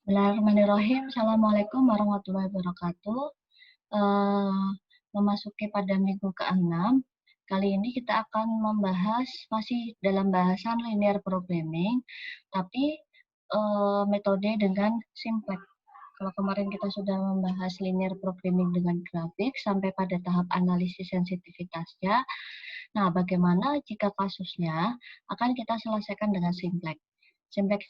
Bismillahirrahmanirrahim. Assalamualaikum warahmatullahi wabarakatuh. Memasuki pada minggu ke-6, kali ini kita akan membahas masih dalam bahasan linear programming, tapi metode dengan simplex. Kalau kemarin kita sudah membahas linear programming dengan grafik sampai pada tahap analisis sensitivitasnya. Nah, bagaimana jika kasusnya akan kita selesaikan dengan simplex? Simplex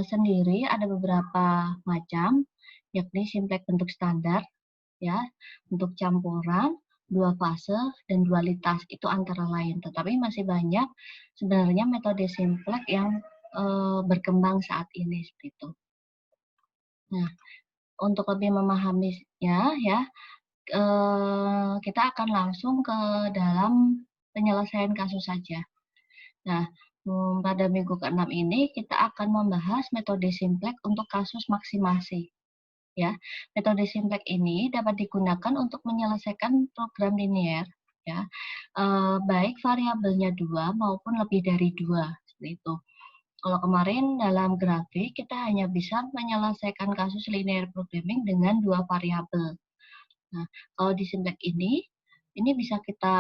sendiri ada beberapa macam, yakni simplex bentuk standar, ya, bentuk campuran, dua fase, dan dualitas itu antara lain. Tetapi masih banyak sebenarnya metode simplex yang berkembang saat ini seperti itu. Nah, untuk lebih memahaminya, ya, kita akan langsung ke dalam penyelesaian kasus saja. Nah, pada minggu ke-6 ini kita akan membahas metode simplex untuk kasus maksimasi. Ya, metode simplex ini dapat digunakan untuk menyelesaikan program linear, ya, baik variabelnya 2 maupun lebih dari 2, seperti itu. Kalau kemarin dalam grafik kita hanya bisa menyelesaikan kasus linear programming dengan 2 variabel. Nah, kalau di simplex ini bisa kita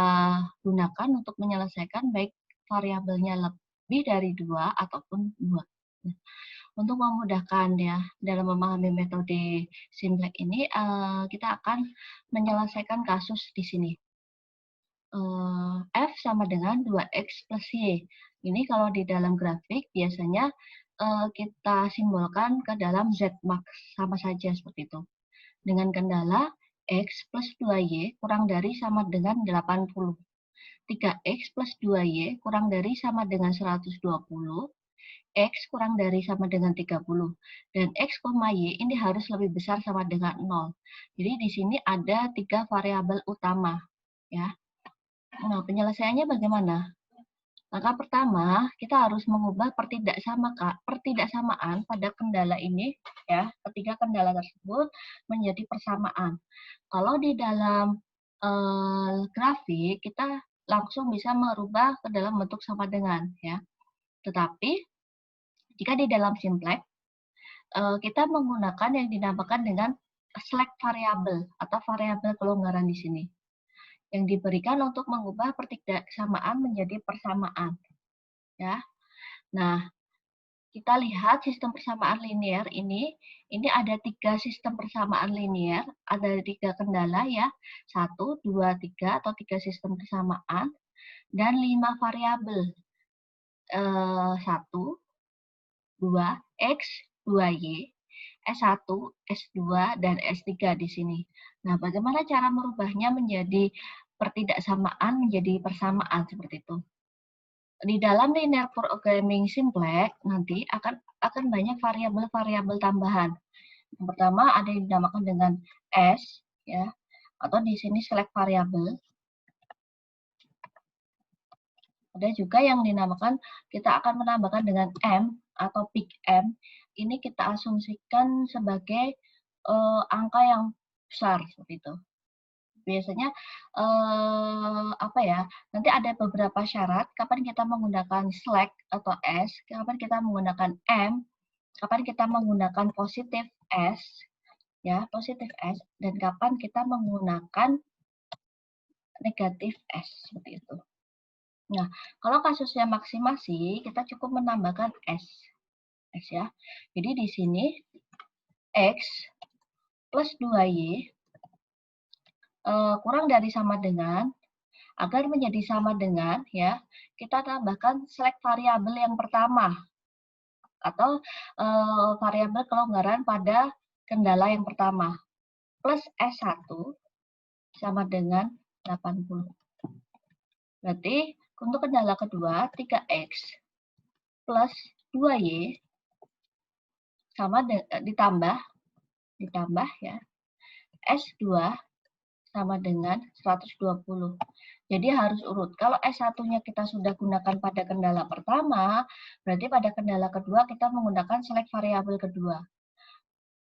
gunakan untuk menyelesaikan baik variabelnya lebih dari 2 ataupun 2. Nah, untuk memudahkan ya dalam memahami metode simplex ini, kita akan menyelesaikan kasus di sini. F sama dengan 2X plus Y. Ini kalau di dalam grafik biasanya kita simbolkan ke dalam Z max, sama saja seperti itu. Dengan kendala X plus 2Y kurang dari sama dengan 80. 3X plus 2Y kurang dari sama dengan 120. X kurang dari sama dengan 30. Dan X, Y ini harus lebih besar sama dengan 0. Jadi di sini ada 3 variabel utama. Ya. Nah, penyelesaiannya bagaimana? Langkah pertama, kita harus mengubah pertidaksamaan pada kendala ini, ya, ketiga kendala tersebut menjadi persamaan. Kalau di dalam grafik, kita langsung bisa merubah ke dalam bentuk sama dengan, ya. Tetapi, jika di dalam simplex, kita menggunakan yang dinamakan dengan slack variable atau variabel kelonggaran di sini, yang diberikan untuk mengubah pertidaksamaan menjadi persamaan. Ya, nah kita lihat sistem persamaan linear ini ada 3 sistem persamaan linear, ada 3 kendala ya, 1, 2, 3 atau 3 sistem persamaan dan 5 variabel, 1, 2, X, 2Y, S1, S2, dan S3 di sini. Nah, bagaimana cara merubahnya menjadi pertidaksamaan menjadi persamaan seperti itu? Di dalam linear programming simplex nanti akan banyak variabel-variabel tambahan. Yang pertama ada yang dinamakan dengan S, ya, atau di sini select variable. Ada juga yang dinamakan, kita akan menambahkan dengan M atau big M. Ini kita asumsikan sebagai angka yang besar seperti itu. Biasanya apa ya? Nanti ada beberapa syarat kapan kita menggunakan select atau S, kapan kita menggunakan M, kapan kita menggunakan positif S, ya, positif S, dan kapan kita menggunakan negatif S seperti itu. Nah, kalau kasusnya maksimasi, kita cukup menambahkan S ya. Jadi di sini X plus 2Y kurang dari sama dengan, agar menjadi sama dengan, ya, kita tambahkan select variabel yang pertama atau variabel kelonggaran pada kendala yang pertama plus S1 sama dengan 80. Berarti untuk kendala kedua 3X plus 2Y sama ditambah ya S2 sama dengan 120. Jadi harus urut. Kalau S1-nya kita sudah gunakan pada kendala pertama, berarti pada kendala kedua kita menggunakan select variabel kedua.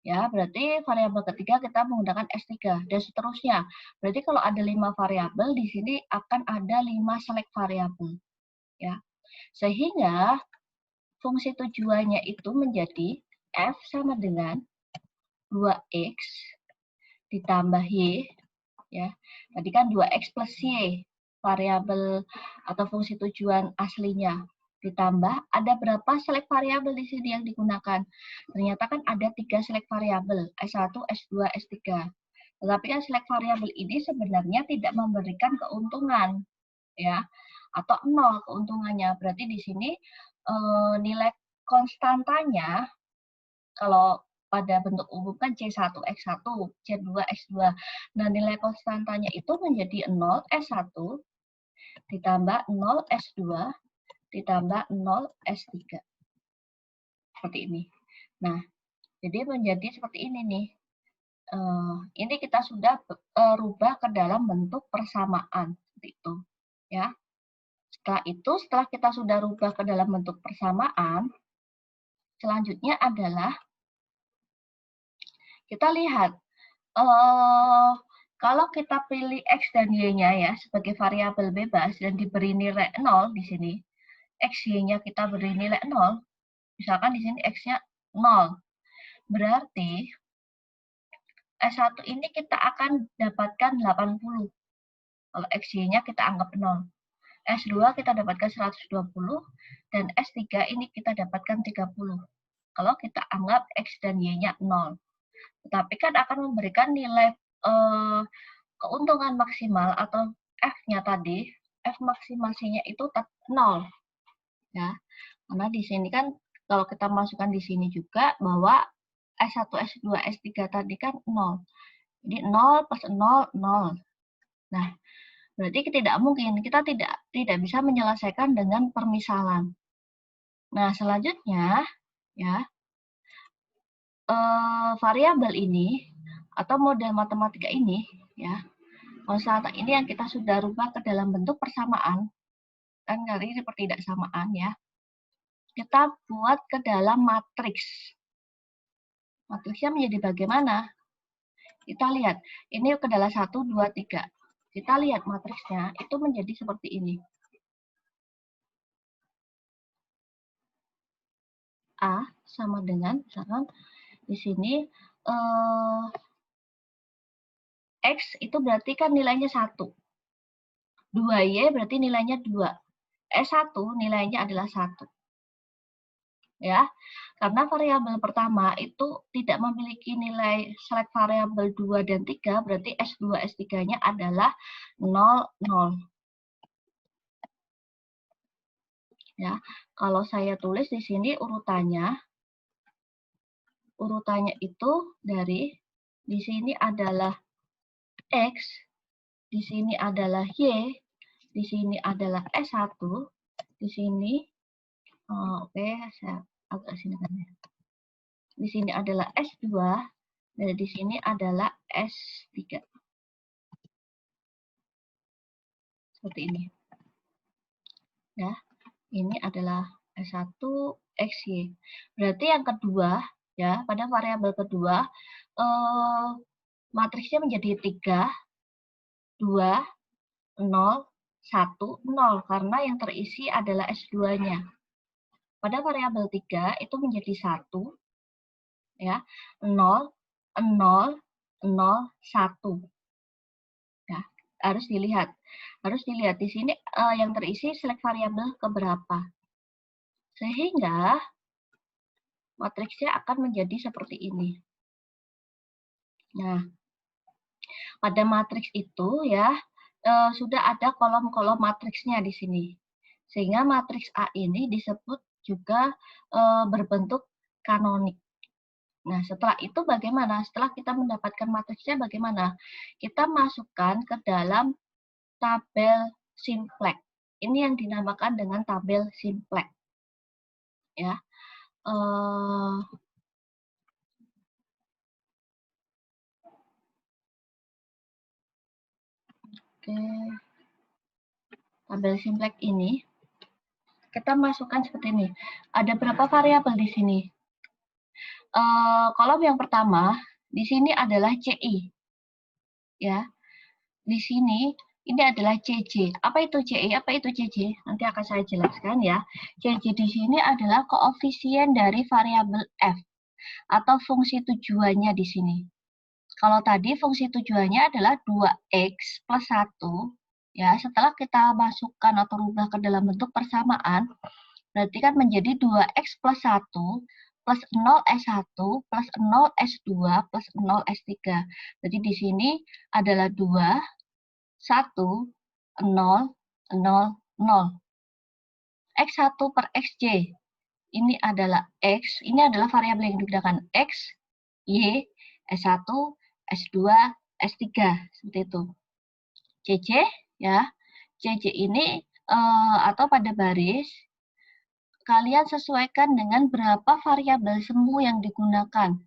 Ya, berarti variabel ketiga kita menggunakan S3 dan seterusnya. Berarti kalau ada 5 variabel di sini akan ada 5 select variabel. Ya. Sehingga fungsi tujuannya itu menjadi F sama dengan 2X ditambah Y, ya. Tadi kan 2X plus Y, variabel atau fungsi tujuan aslinya. Ditambah, ada berapa select variabel di sini yang digunakan? Ternyata kan ada 3 select variabel, S1, S2, S3. Tetapi kan select variabel ini sebenarnya tidak memberikan keuntungan, ya, atau 0 keuntungannya. Berarti di sini nilai konstantanya, kalau pada bentuk umum kan C1, X1, C2, X2. Nah, nilai konstantanya itu menjadi 0, S1, ditambah 0, S2, ditambah 0, S3. Seperti ini. Nah, jadi menjadi seperti ini nih. Ini kita sudah rubah ke dalam bentuk persamaan. Seperti itu. Ya. Setelah itu, setelah kita sudah rubah ke dalam bentuk persamaan, selanjutnya adalah kita lihat, kalau kita pilih X dan Y-nya ya sebagai variabel bebas dan diberi nilai 0 di sini, X, Y-nya kita beri nilai 0, misalkan di sini X-nya 0, berarti S1 ini kita akan dapatkan 80, kalau X, Y-nya kita anggap 0. S2 kita dapatkan 120, dan S3 ini kita dapatkan 30. Kalau kita anggap X dan Y-nya 0. Tetapi kan akan memberikan nilai keuntungan maksimal atau F-nya tadi, F maksimasinya itu 0. Ya. Karena di sini kan kalau kita masukkan di sini juga bahwa S1, S2, S3 tadi kan 0. Jadi 0 plus 0, 0. Nah, berarti tidak mungkin, kita tidak bisa menyelesaikan dengan permisalan. Nah, selanjutnya, ya, variabel ini atau model matematika ini, ya, konstanta ini yang kita sudah rubah ke dalam bentuk persamaan, kan kali ini pertidaksamaan ya, kita buat ke dalam matriks. Matriksnya menjadi bagaimana? Kita lihat, ini adalah 1, 2, 3. Kita lihat matriksnya, itu menjadi seperti ini. A sama dengan, misalkan di sini, X itu berarti kan nilainya 1. 2Y berarti nilainya 2. S1 nilainya adalah 1. Ya, karena variabel pertama itu tidak memiliki nilai select variabel 2 dan 3, berarti S2, S3-nya adalah 0, 0. Ya, kalau saya tulis di sini urutannya itu dari, di sini adalah X, di sini adalah Y, di sini adalah S1, di sini, oke, saya agak sini kan ya. Di sini adalah S2, dan di sini adalah S3. Seperti ini. Ya, ini adalah S1, XY. Berarti yang kedua, ya, pada variabel kedua, matriksnya menjadi 3, 2, 0, 1, 0, karena yang terisi adalah S2-nya. Pada variabel 3 itu menjadi 1, ya, 0, 0, 0, 1. Ya, harus dilihat di sini yang terisi select variabel keberapa, sehingga matriksnya akan menjadi seperti ini. Nah, pada matriks itu ya sudah ada kolom-kolom matriksnya di sini, sehingga matriks A ini disebut juga berbentuk kanonik. Nah, setelah itu bagaimana? Setelah kita mendapatkan matriksnya bagaimana? Kita masukkan ke dalam tabel simplex. Ini yang dinamakan dengan tabel simplex. Ya. Oke. Tabel simplex ini kita masukkan seperti ini. Ada berapa variabel di sini? Kolom yang pertama di sini adalah CI. Ya. Di sini ini adalah CJ. Apa itu CI? Apa itu CJ? Nanti akan saya jelaskan ya. CJ di sini adalah koefisien dari variabel F. atau fungsi tujuannya di sini. Kalau tadi fungsi tujuannya adalah 2x plus 1, ya, setelah kita masukkan atau rubah ke dalam bentuk persamaan, berarti kan menjadi 2x plus 1 plus 0S1 plus 0S2 plus 0S3. Jadi di sini adalah 2, 1, 0, 0, 0. X1 per XJ. Ini adalah X, ini adalah variabel yang digunakan X, Y, S1, S2, S3, seperti itu. CC, ya, CC ini atau pada baris, kalian sesuaikan dengan berapa variabel semu yang digunakan.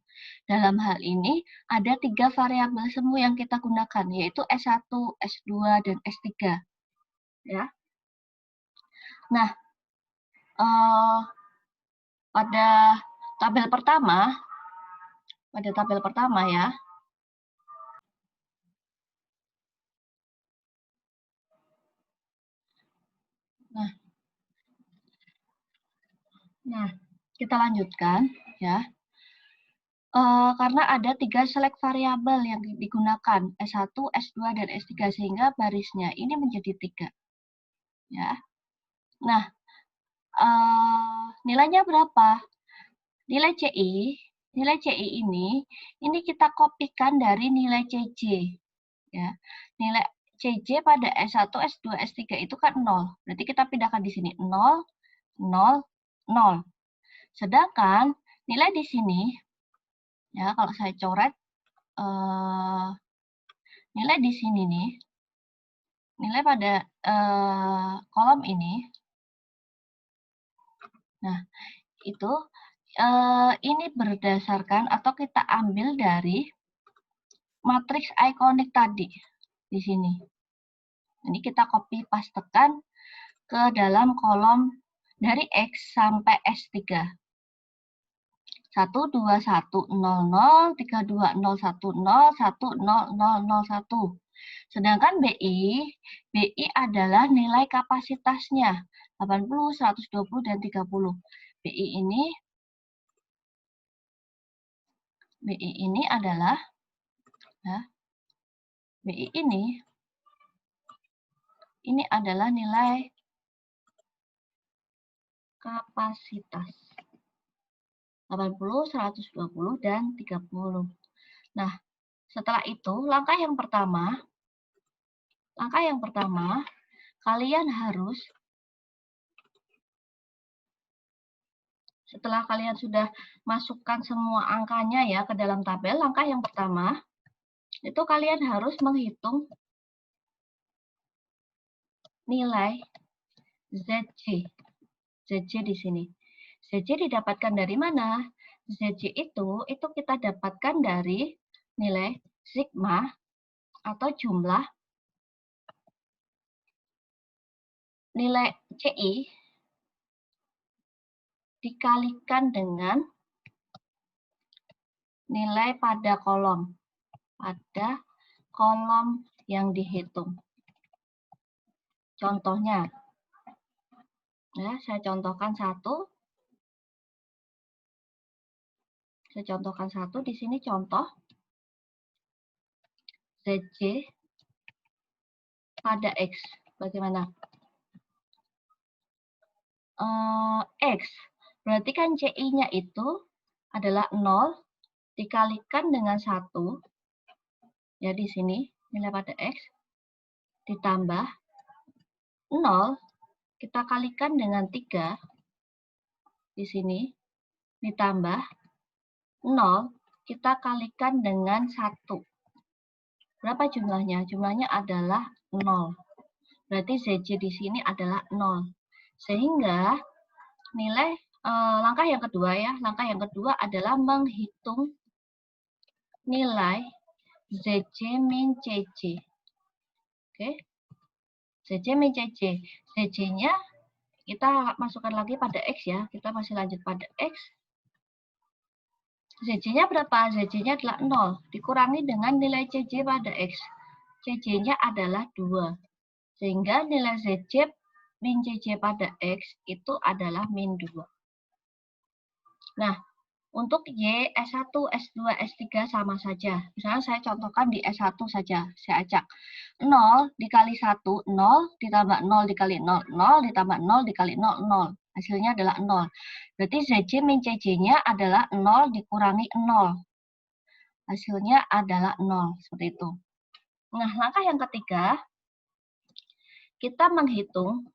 Dalam hal ini, ada 3 variabel semu yang kita gunakan, yaitu S1, S2, dan S3. Ya. Nah, pada tabel pertama ya, nah kita lanjutkan ya. Karena ada 3 select variabel yang digunakan, S1, S2, dan S3, sehingga barisnya ini menjadi 3. Ya. Nah, nilainya berapa? Nilai CI ini kita kopikan dari nilai CJ. Ya. Nilai CJ pada S1, S2, S3 itu kan 0. Berarti kita pindahkan di sini 0, 0, 0. Sedangkan nilai di sini, ya, kalau saya coret, nilai di sini nih, nilai pada kolom ini, nah itu ini berdasarkan atau kita ambil dari matriks ikonik tadi di sini. Ini kita copy pastekan ke dalam kolom dari X sampai S3. 1, 2, 1, 0, 0, 3, 2, 0, 1, 0, 1, 0, 0, 0, 1. Sedangkan BI adalah nilai kapasitasnya, 80, 120, dan 30. BI ini adalah, ya, BI ini adalah nilai kapasitas. 80, 120, dan 30. Nah, setelah itu, langkah yang pertama, kalian harus, setelah kalian sudah masukkan semua angkanya ya ke dalam tabel, langkah yang pertama, itu kalian harus menghitung nilai ZC. ZC di sini. ZC didapatkan dari mana? ZC itu kita dapatkan dari nilai sigma atau jumlah nilai CI dikalikan dengan nilai pada kolom yang dihitung. Contohnya, ya, saya contohkan satu di sini contoh ZC pada X. Bagaimana? X, berarti kan CI-nya itu adalah 0 dikalikan dengan 1, ya di sini, nilai pada X, ditambah 0, kita kalikan dengan 3, di sini, ditambah 0, kita kalikan dengan 1. Berapa jumlahnya? Jumlahnya adalah 0. Berarti ZC di sini adalah 0. Sehingga nilai langkah yang kedua ya, adalah menghitung nilai ZC min CC. Oke. ZC min CC. ZC-nya kita masukkan lagi pada X ya. Kita masih lanjut pada X. ZC-nya berapa? ZC-nya adalah 0. Dikurangi dengan nilai CC pada X. CC-nya adalah 2. Sehingga nilai ZC min CC pada X itu adalah min 2. Nah, Untuk Y, S1, S2, S3 sama saja. Misalnya saya contohkan di S1 saja, saya acak. 0 dikali 1, 0 ditambah 0 dikali 0, 0 ditambah 0 dikali 0, 0. Hasilnya adalah 0. Berarti ZJ min CJ-nya adalah 0 dikurangi 0. Hasilnya adalah 0, seperti itu. Nah, langkah yang ketiga, kita menghitung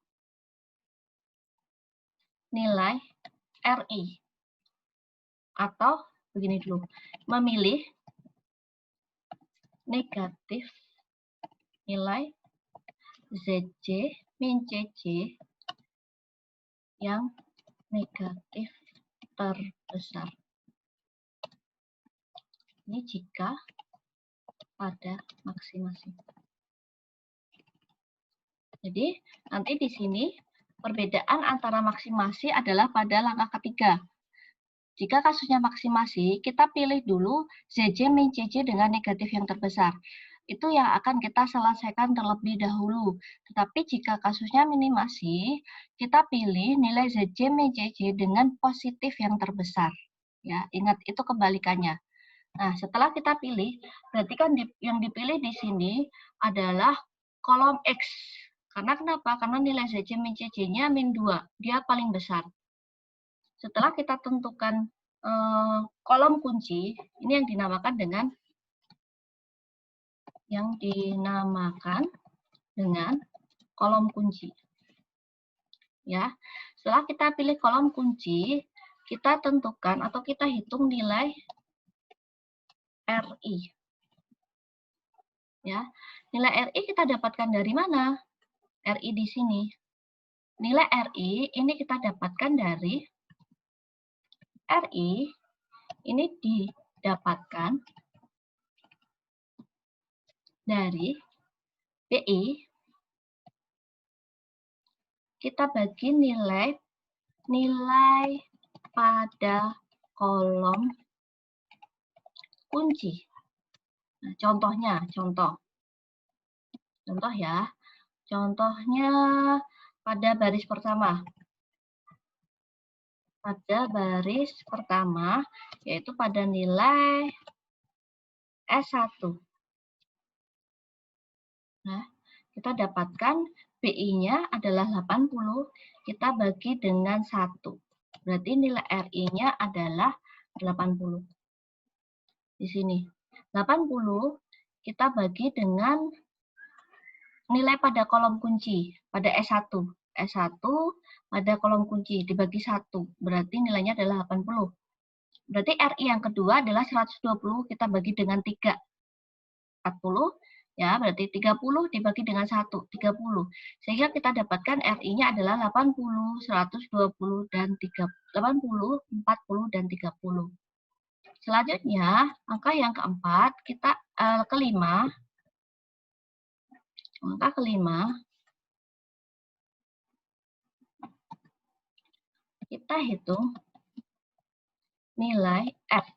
nilai RI. Atau begini dulu, memilih negatif nilai ZJ min CJ yang negatif terbesar. Ini jika pada maksimasi. Jadi, nanti di sini perbedaan antara maksimasi adalah pada langkah ketiga. Jika kasusnya maksimasi, kita pilih dulu ZJ min CJ dengan negatif yang terbesar. Itu yang akan kita selesaikan terlebih dahulu. Tetapi jika kasusnya minimasi, kita pilih nilai ZJ min CJ dengan positif yang terbesar. Ya, ingat itu kebalikannya. Nah, setelah kita pilih, berarti kan yang dipilih di sini adalah kolom X. Karena kenapa? Karena nilai ZJ min CJ-nya min 2, dia paling besar. Setelah kita tentukan kolom kunci, ini yang dinamakan dengan kolom kunci. Ya, setelah kita pilih kolom kunci, kita tentukan atau kita hitung nilai RI. Ya, nilai RI kita dapatkan dari mana? RI di sini. Nilai RI ini kita dapatkan dari RI ini didapatkan dari BI, kita bagi nilai pada kolom kunci. Nah, contoh ya. Contohnya pada baris pertama. Pada baris pertama, yaitu pada nilai S1. Nah, kita dapatkan BI-nya adalah 80, kita bagi dengan 1. Berarti nilai RI-nya adalah 80. Di sini. 80 kita bagi dengan nilai pada kolom kunci, pada S1. S1 pada kolom kunci dibagi 1, berarti nilainya adalah 80. Berarti RI yang kedua adalah 120, kita bagi dengan 3. 40, ya berarti 30 dibagi dengan 1, 30. Sehingga kita dapatkan RI-nya adalah 80, 120, dan 80, 40, dan 30. Selanjutnya, angka yang keempat, kelima, angka kelima, kita hitung nilai F.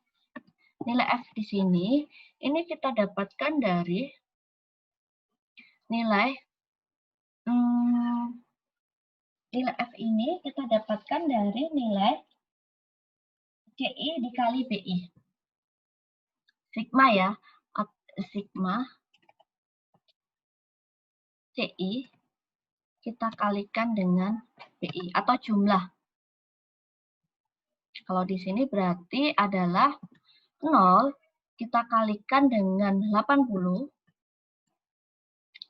Nilai F di sini, ini kita dapatkan dari nilai F ini kita dapatkan dari nilai CI dikali BI. Sigma ya, sigma CI kita kalikan dengan BI atau jumlah. Kalau di sini berarti adalah 0 kita kalikan dengan 80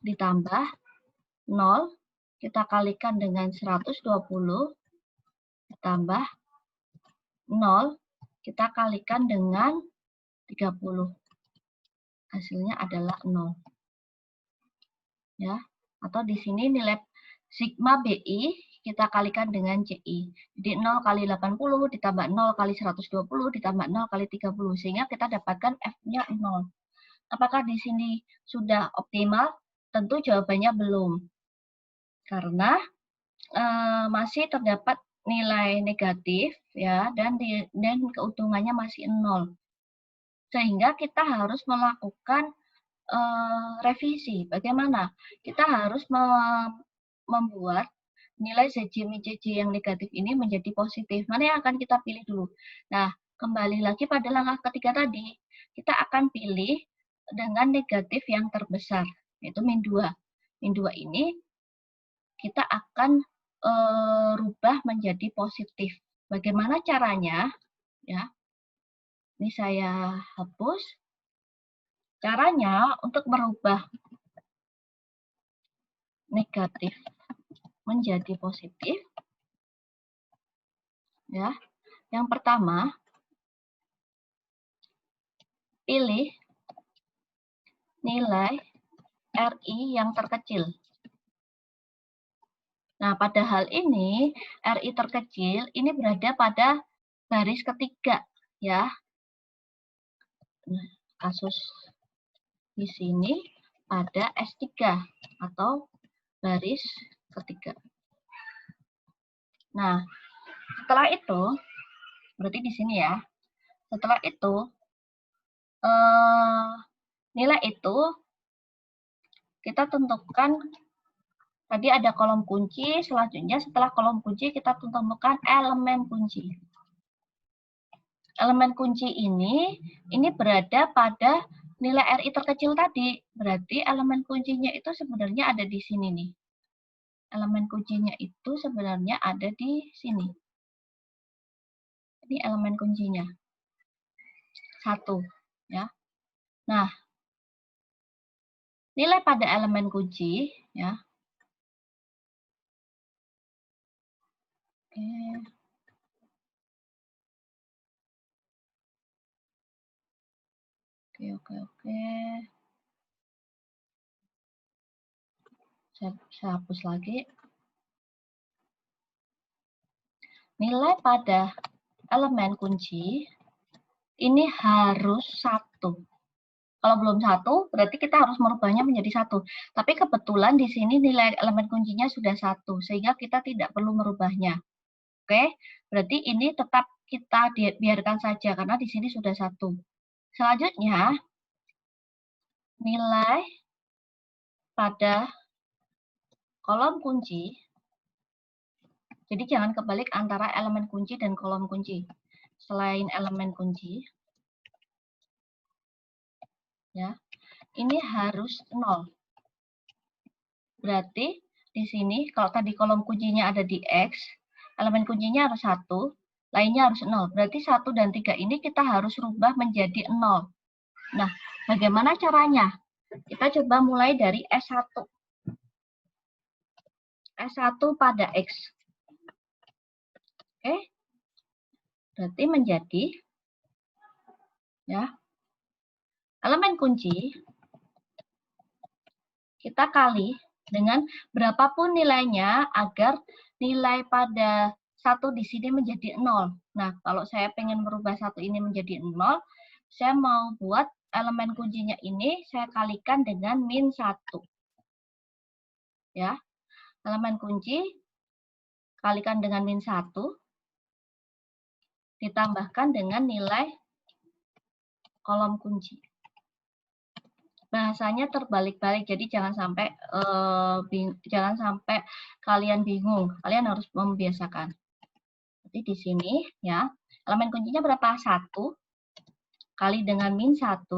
ditambah 0 kita kalikan dengan 120 ditambah 0 kita kalikan dengan 30. Hasilnya adalah 0. Ya, atau di sini nilai sigma BI kita kalikan dengan CI. Jadi 0 kali 80 ditambah 0 kali 120 ditambah 0 kali 30. Sehingga kita dapatkan F-nya 0. Apakah di sini sudah optimal? Tentu jawabannya belum. Karena masih terdapat nilai negatif ya dan keuntungannya masih 0. Sehingga kita harus melakukan revisi. Bagaimana? Kita harus membuat nilai ZJ min CJ yang negatif ini menjadi positif. Mana yang akan kita pilih dulu? Nah, kembali lagi pada langkah ketiga tadi. Kita akan pilih dengan negatif yang terbesar, yaitu min 2. Min 2 ini kita akan rubah menjadi positif. Bagaimana caranya? Ya, ini saya hapus. Caranya untuk merubah negatif menjadi positif, ya. Yang pertama, pilih nilai RI yang terkecil. Nah, pada hal ini, RI terkecil ini berada pada baris ketiga, ya. Nah, kasus di sini pada S3 atau baris ketiga. Nah, setelah itu, berarti di sini ya. Setelah itu, nilai itu kita tentukan. Tadi ada kolom kunci, selanjutnya setelah kolom kunci kita tentukan elemen kunci. Elemen kunci ini berada pada nilai RI terkecil tadi. Berarti elemen kuncinya itu sebenarnya ada di sini nih. Elemen kuncinya itu sebenarnya ada di sini. Ini elemen kuncinya. 1, ya. Nah, nilai pada elemen kunci, ya. Oke. Saya hapus lagi. Nilai pada elemen kunci ini harus 1. Kalau belum 1, berarti kita harus merubahnya menjadi 1. Tapi kebetulan di sini nilai elemen kuncinya sudah 1, sehingga kita tidak perlu merubahnya. Oke, berarti ini tetap kita biarkan saja, karena di sini sudah 1. Selanjutnya, nilai pada kolom kunci. Jadi jangan kebalik antara elemen kunci dan kolom kunci. Selain elemen kunci, ya, ini harus 0. Berarti di sini kalau tadi kolom kuncinya ada di X, elemen kuncinya harus 1, lainnya harus 0. Berarti 1 dan 3 ini kita harus rubah menjadi 0. Nah, bagaimana caranya? Kita coba mulai dari S1. S1 pada X. Oke. Berarti menjadi, ya, elemen kunci kita kali dengan berapapun nilainya agar nilai pada 1 di sini menjadi 0. Nah, kalau saya pengen merubah 1 ini menjadi 0, saya mau buat elemen kuncinya ini saya kalikan dengan min 1. Ya, elemen kunci kalikan dengan min 1 ditambahkan dengan nilai kolom kunci. Bahasanya terbalik-balik, jadi jangan sampai kalian bingung. Kalian harus membiasakan. Jadi di sini ya, elemen kuncinya berapa? 1 kali dengan min 1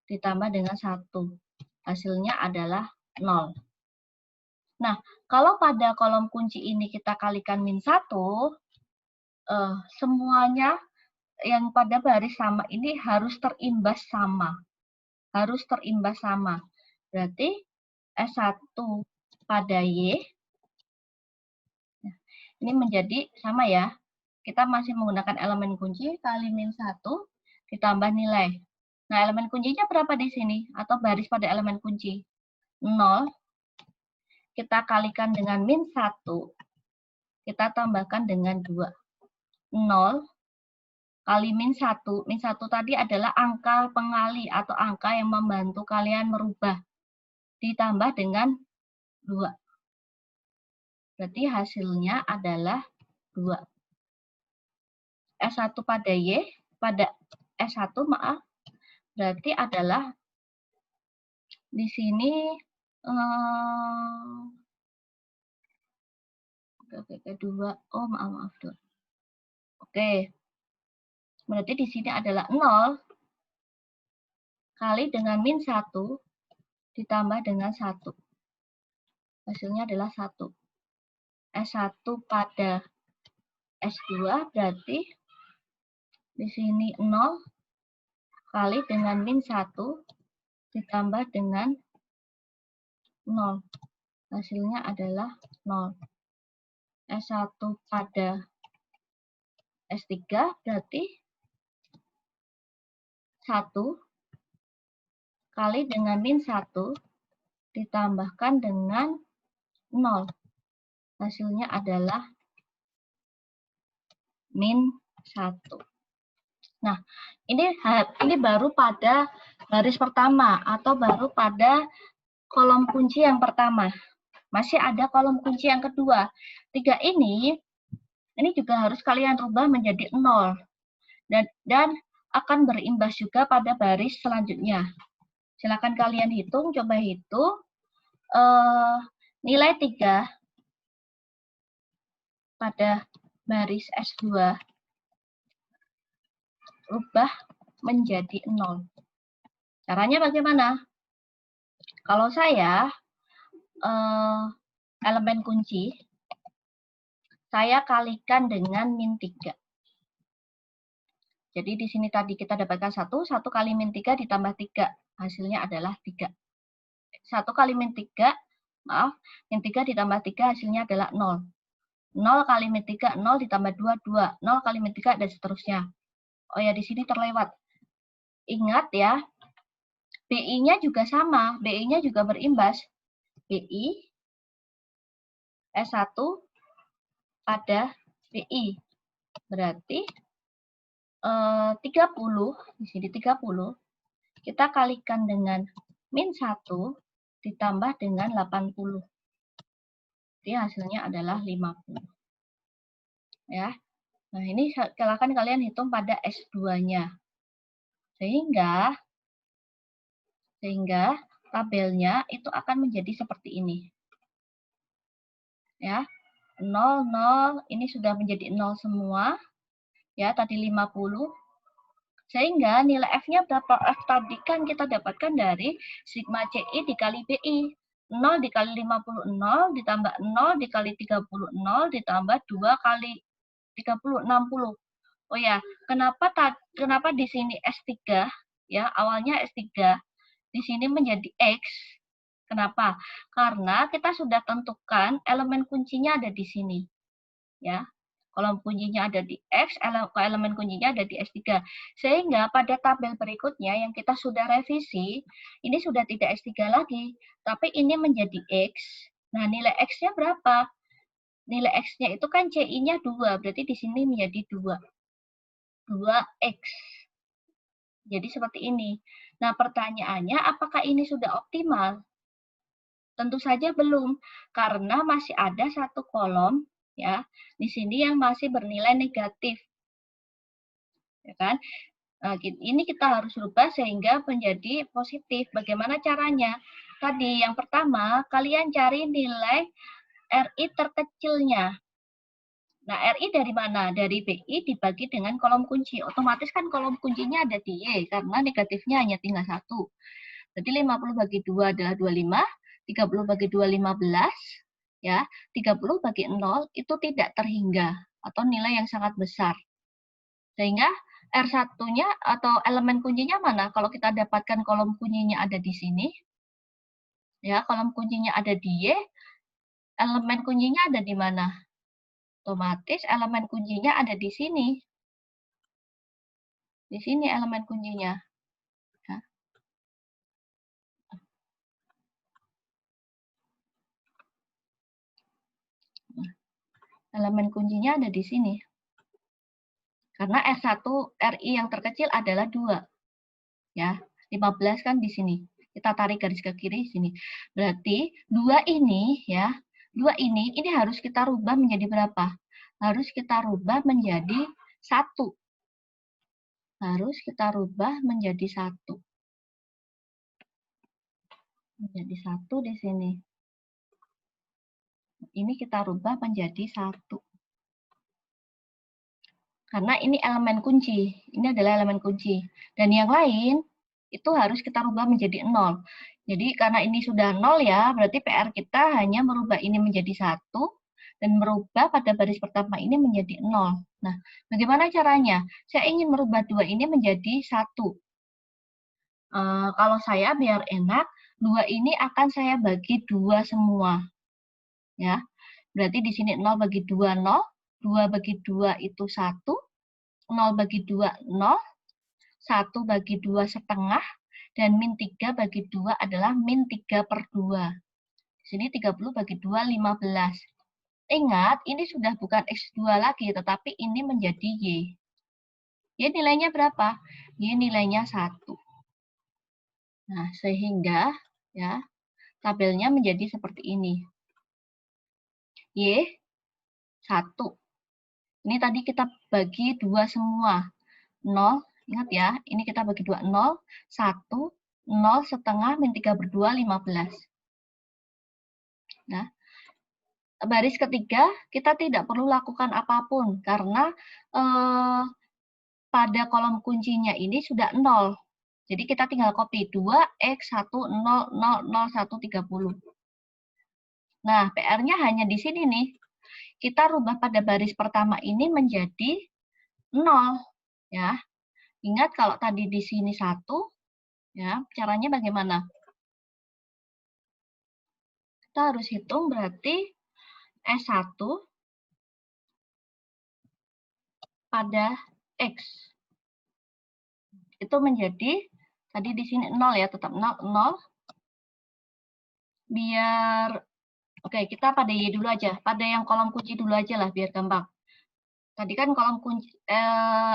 ditambah dengan 1. Hasilnya adalah 0. Nah, kalau pada kolom kunci ini kita kalikan min 1, semuanya yang pada baris sama ini harus terimbas sama. Harus terimbas sama. Berarti S1 pada Y, ini menjadi sama ya. Kita masih menggunakan elemen kunci kali min 1 ditambah nilai. Nah, elemen kuncinya berapa di sini? Atau baris pada elemen kunci? 0. Kita kalikan dengan min 1. Kita tambahkan dengan 2. 0 kali min 1. Min 1 tadi adalah angka pengali atau angka yang membantu kalian merubah. Ditambah dengan 2. Berarti hasilnya adalah 2. S1 pada Y, pada S1 maaf, berarti adalah di sini kedua. Oh, maaf. Oke. Berarti di sini adalah 0 kali dengan min 1 ditambah dengan 1. Hasilnya adalah 1. S1 pada S2 berarti di sini 0 kali dengan min 1 ditambah dengan 0. Hasilnya adalah 0. S1 pada S3 berarti 1 kali dengan min 1 ditambahkan dengan 0. Hasilnya adalah min 1. Nah, ini baru pada baris pertama atau baru pada kolom kunci yang pertama. Masih ada kolom kunci yang kedua. 3 ini juga harus kalian rubah menjadi 0. Dan akan berimbas juga pada baris selanjutnya. Silakan kalian hitung, coba hitung. Nilai 3 pada baris S2 rubah menjadi 0. Caranya bagaimana? Kalau saya elemen kunci, saya kalikan dengan min 3. Jadi di sini tadi kita dapatkan 1 kali min 3 ditambah 3. Hasilnya adalah 3. 1 kali min 3, min 3 ditambah 3 hasilnya adalah 0. 0 kali min 3, 0 ditambah 2, 2. 0 kali min 3, dan seterusnya. Oh ya, di sini terlewat. Ingat ya, BI-nya juga sama. BI-nya juga berimbas. BI S1 pada BI. Berarti 30, di sini 30, kita kalikan dengan min 1 ditambah dengan 80. Jadi hasilnya adalah 50. Ya. Nah, ini silakan kalian hitung pada S2-nya. Sehingga tabelnya itu akan menjadi seperti ini. Ya. 0, 0, ini sudah menjadi 0 semua. Ya, tadi 50. Sehingga nilai F-nya berapa? F tadi kan kita dapatkan dari sigma CI dikali BI. 0 dikali 50, 0, ditambah 0 dikali 30, 0, ditambah 2 kali 30, 60. Oh ya, kenapa di sini S3, ya, awalnya S3, di sini menjadi X. Kenapa? Karena kita sudah tentukan elemen kuncinya ada di sini. Ya. Kolom kuncinya ada di X, elemen kuncinya ada di S3. Sehingga pada tabel berikutnya yang kita sudah revisi, ini sudah tidak S3 lagi, tapi ini menjadi X. Nah, nilai X-nya berapa? Nilai X-nya itu kan CI-nya 2, berarti di sini menjadi 2. 2X. Jadi seperti ini. Nah, pertanyaannya apakah ini sudah optimal? Tentu saja belum, karena masih ada satu kolom ya di sini yang masih bernilai negatif. Ya kan? Nah, ini kita harus rubah sehingga menjadi positif. Bagaimana caranya? Tadi yang pertama, kalian cari nilai RI terkecilnya. Nah, RI dari mana? Dari BI dibagi dengan kolom kunci. Otomatis kan kolom kuncinya ada di Y, karena negatifnya hanya tinggal 1. Jadi 50 bagi 2 adalah 25, 30 bagi 2, 15. Ya, 30 bagi 0 itu tidak terhingga, atau nilai yang sangat besar. Sehingga R1-nya atau elemen kuncinya mana? Kalau kita dapatkan kolom kuncinya ada di sini, ya, kolom kuncinya ada di Y, elemen kuncinya ada di mana? Otomatis elemen kuncinya ada di sini. Di sini elemen kuncinya. Ya. Nah, elemen kuncinya ada di sini. Karena R1 RI yang terkecil adalah 2. Ya, 15 kan di sini. Kita tarik garis ke kiri sini. Berarti 2 ini ya, 2 ini harus kita rubah menjadi berapa? Harus kita rubah menjadi 1. Harus kita rubah menjadi 1. Menjadi 1 di sini. Ini kita rubah menjadi 1. Karena ini elemen kunci. Ini adalah elemen kunci. Dan yang lain itu harus kita rubah menjadi 0. Jadi karena ini sudah 0 ya, berarti PR kita hanya merubah ini menjadi 1 dan merubah pada baris pertama ini menjadi 0. Nah, bagaimana caranya? Saya ingin merubah 2 ini menjadi 1. Kalau saya biar enak, 2 ini akan saya bagi 2 semua. Ya. Berarti di sini 0 bagi 2, 0. 2 bagi 2 itu 1. 0 bagi 2, 0. 1 bagi 2 setengah. Dan min 3 bagi 2 adalah min 3 per 2. Di sini 30 bagi 2, 15. Ingat, ini sudah bukan X2 lagi, tetapi ini menjadi Y. Y nilainya berapa? Y nilainya 1. Nah, sehingga ya tabelnya menjadi seperti ini. Y 1. Ini tadi kita bagi 2 semua. 0, ingat ya, ini kita bagi 2, 0, 1, 0 setengah, min 3 per 2, 15. Nah, baris ketiga, kita tidak perlu lakukan apapun, karena pada kolom kuncinya ini sudah 0. Jadi kita tinggal copy 2x1 0 0 0 1 30. Nah, PR-nya hanya di sini nih. Kita rubah pada baris pertama ini menjadi 0 ya. Ingat kalau tadi di sini 1 ya, caranya bagaimana? Kita harus hitung berarti S1 pada X. Itu menjadi tadi di sini 0 ya, tetap 0 0. Biar oke, kita pada Y dulu aja. Pada yang kolom kunci dulu aja lah biar gampang. Tadi kan kolom kunci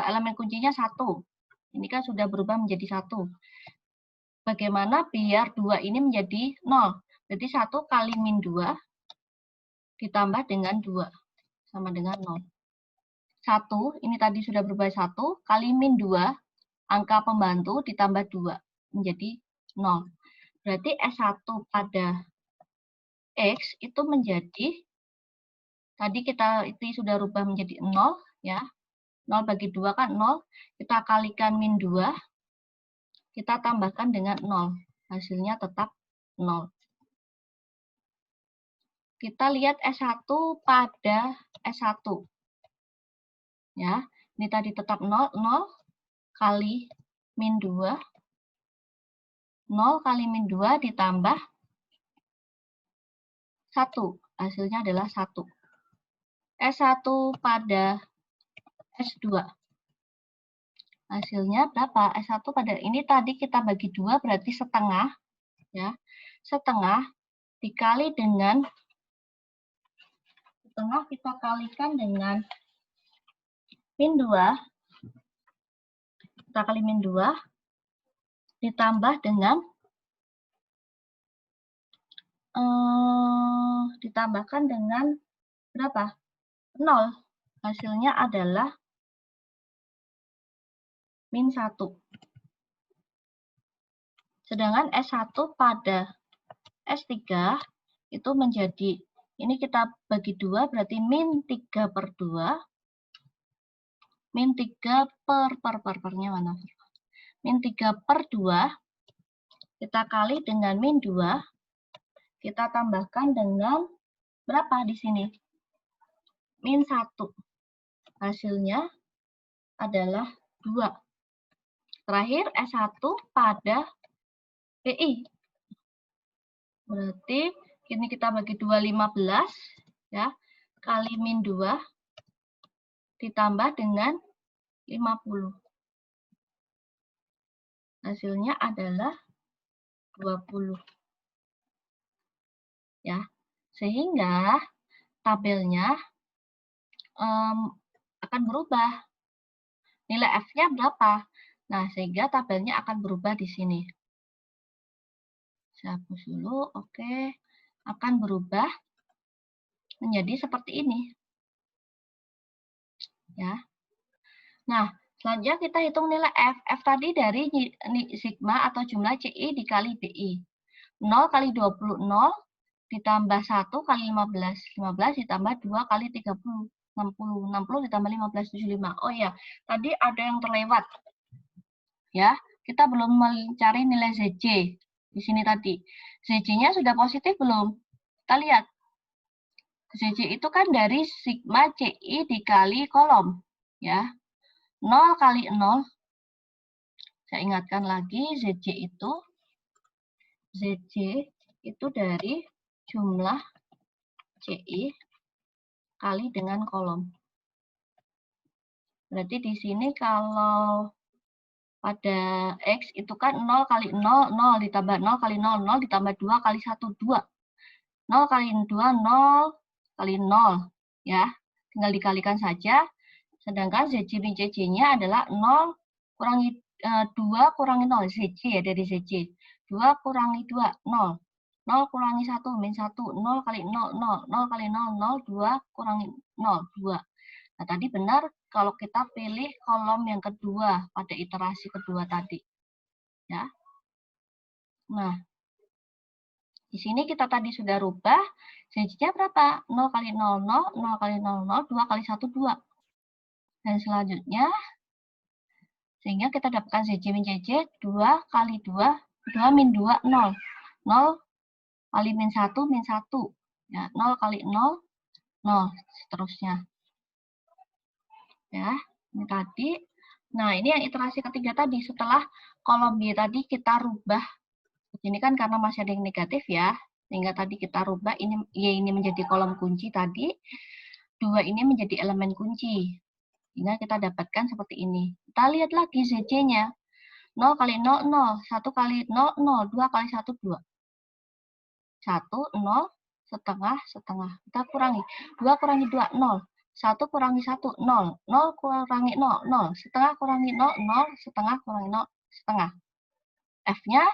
elemen kuncinya 1. Ini kan sudah berubah menjadi 1. Bagaimana biar 2 ini menjadi 0? Berarti 1 kali min 2 ditambah dengan 2 sama dengan 0. 1, ini tadi sudah berubah 1 kali min 2, angka pembantu ditambah 2 menjadi 0. Berarti S1 pada X itu menjadi, tadi kita itu sudah rubah menjadi 0 ya. 0 bagi 2 kan 0, kita kalikan min 2, kita tambahkan dengan 0. Hasilnya tetap 0. Kita lihat S1 pada S1. Ya, ini tadi tetap 0, 0 kali min 2. 0 kali min 2 ditambah 1. Hasilnya adalah 1. S1 pada S2. Hasilnya berapa? S1 pada ini tadi kita bagi 2 berarti setengah. Ya, setengah dikali dengan setengah kita kalikan dengan min 2, kita kali min 2, ditambah dengan, ditambahkan dengan berapa? 0. Hasilnya adalah min 1. Sedangkan S1 pada S3 itu menjadi, ini kita bagi 2 berarti min 3 per 2. Min 3 pernya mana? Min 3 per 2, kita kali dengan min 2, kita tambahkan dengan berapa di sini? Min 1. Hasilnya adalah 2. Terakhir S1 pada PI. Berarti ini kita bagi 2, 15 ya, kali min 2 ditambah dengan 50. Hasilnya adalah 20. Ya. Sehingga tabelnya akan berubah. Nilai F-nya berapa? Nah, sehingga tabelnya akan berubah di sini. Saya hapus dulu, oke. Akan berubah menjadi seperti ini. Ya. Nah, selanjutnya kita hitung nilai F. F tadi dari sigma atau jumlah CI dikali BI. 0 kali 20, 0, ditambah 1 kali 15. 15 ditambah 2 kali 30. 60 ditambah 15, 75. Oh ya, tadi ada yang terlewat. Ya, kita belum mencari nilai ZC di sini tadi. ZC-nya sudah positif belum? Kita lihat. ZC itu kan dari sigma CI dikali kolom. Ya, 0 kali 0. Saya ingatkan lagi, ZC itu dari jumlah CI kali dengan kolom. Berarti di sini kalau pada X itu kan 0 kali 0, 0 ditambah 0 kali 0, 0 ditambah 2 kali 1, 2. 0 kali 2, 0 kali 0. Ya, tinggal dikalikan saja. Sedangkan ZC min CC-nya adalah 0 kurangi 2 kurangi 0. ZC ya, dari ZC. 2 kurangi 2, 0. 0 kurangi 1, min 1. 0 kali 0, 0. 0 kali 0, 0. 2 kurangi 0, 2. Nah, tadi benar kalau kita pilih kolom yang kedua pada iterasi kedua tadi. Ya. Nah, di sini kita tadi sudah rubah, ZC-nya berapa? 0 kali 0, 0, 0 kali 0, 0, 2 kali 1, 2. Dan selanjutnya, sehingga kita dapatkan ZC min CC, 2 kali 2, 2 min 2, 0. 0 kali min 1, min 1. Ya, 0 kali 0, 0. Seterusnya. Ya, ini tadi. Nah, ini yang iterasi ketiga tadi. Setelah kolom B tadi kita rubah. Ini kan karena masih ada yang negatif ya. Sehingga tadi kita rubah, ini Y ini menjadi kolom kunci tadi. 2 ini menjadi elemen kunci. Sehingga kita dapatkan seperti ini. Kita lihat lagi ZC-nya. 0 kali 0, 0. 1 kali 0, 0. 2 kali 1, 2. 1, 0, setengah, setengah. Kita kurangi. 2 kurangi 2, 0. 1 kurangi 1, 0. 0 kurangi 0, 0. Setengah kurangi 0, 0. Setengah kurangi 0, setengah. F-nya,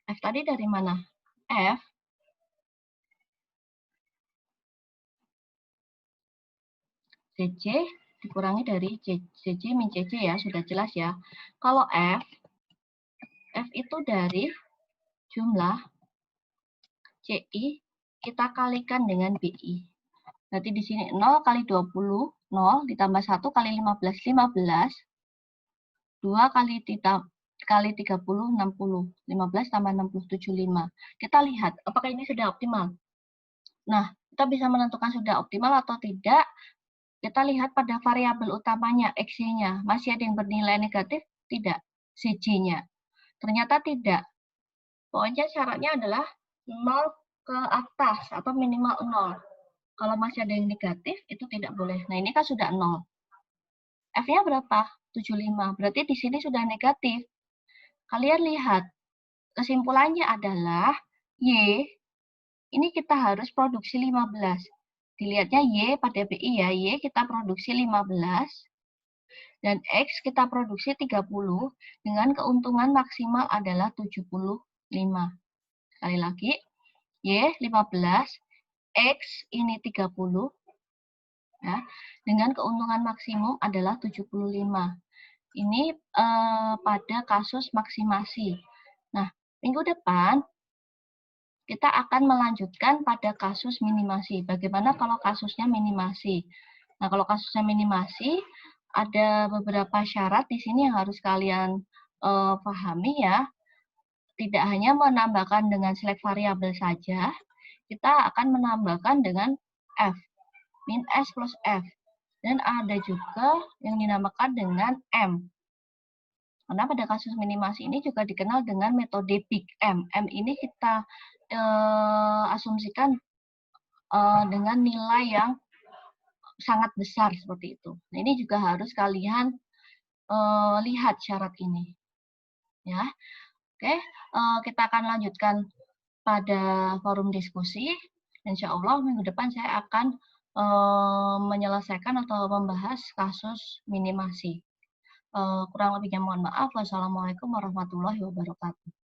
F tadi dari mana? F CC dikurangi dari CC min CC ya, sudah jelas ya. Kalau F itu dari jumlah CI kita kalikan dengan BI. Berarti di sini 0 kali 20, 0 ditambah 1 kali 15, 15. 2 kali 30, 60. 15 tambah 60, 75. Kita lihat apakah ini sudah optimal. Nah, kita bisa menentukan sudah optimal atau tidak. Kita lihat pada variabel utamanya, X-nya. Masih ada yang bernilai negatif? Tidak. CJ-nya. Ternyata tidak. Pokoknya syaratnya adalah 0 ke atas atau minimal 0. Kalau masih ada yang negatif, itu tidak boleh. Nah, ini kan sudah 0. F-nya berapa? 75. Berarti di sini sudah negatif. Kalian lihat, kesimpulannya adalah Y, ini kita harus produksi 15. Dilihatnya Y pada BI ya, Y kita produksi 15. Dan X kita produksi 30 dengan keuntungan maksimal adalah 75. Sekali lagi, Y 15, X ini 30, ya, dengan keuntungan maksimum adalah 75. Ini pada kasus maksimasi. Nah, minggu depan kita akan melanjutkan pada kasus minimasi. Bagaimana kalau kasusnya minimasi? Nah, kalau kasusnya minimasi, ada beberapa syarat di sini yang harus kalian pahami ya. Tidak hanya menambahkan dengan select variabel saja, kita akan menambahkan dengan F, min S plus F. Dan ada juga yang dinamakan dengan M. Karena pada kasus minimasi ini juga dikenal dengan metode Big M. M ini kita asumsikan dengan nilai yang sangat besar seperti itu. Nah, ini juga harus kalian lihat syarat ini. Ya, oke, kita akan lanjutkan pada forum diskusi. Insya Allah minggu depan saya akan menyelesaikan atau membahas kasus minimasi. Kurang lebihnya mohon maaf. Wassalamualaikum warahmatullahi wabarakatuh.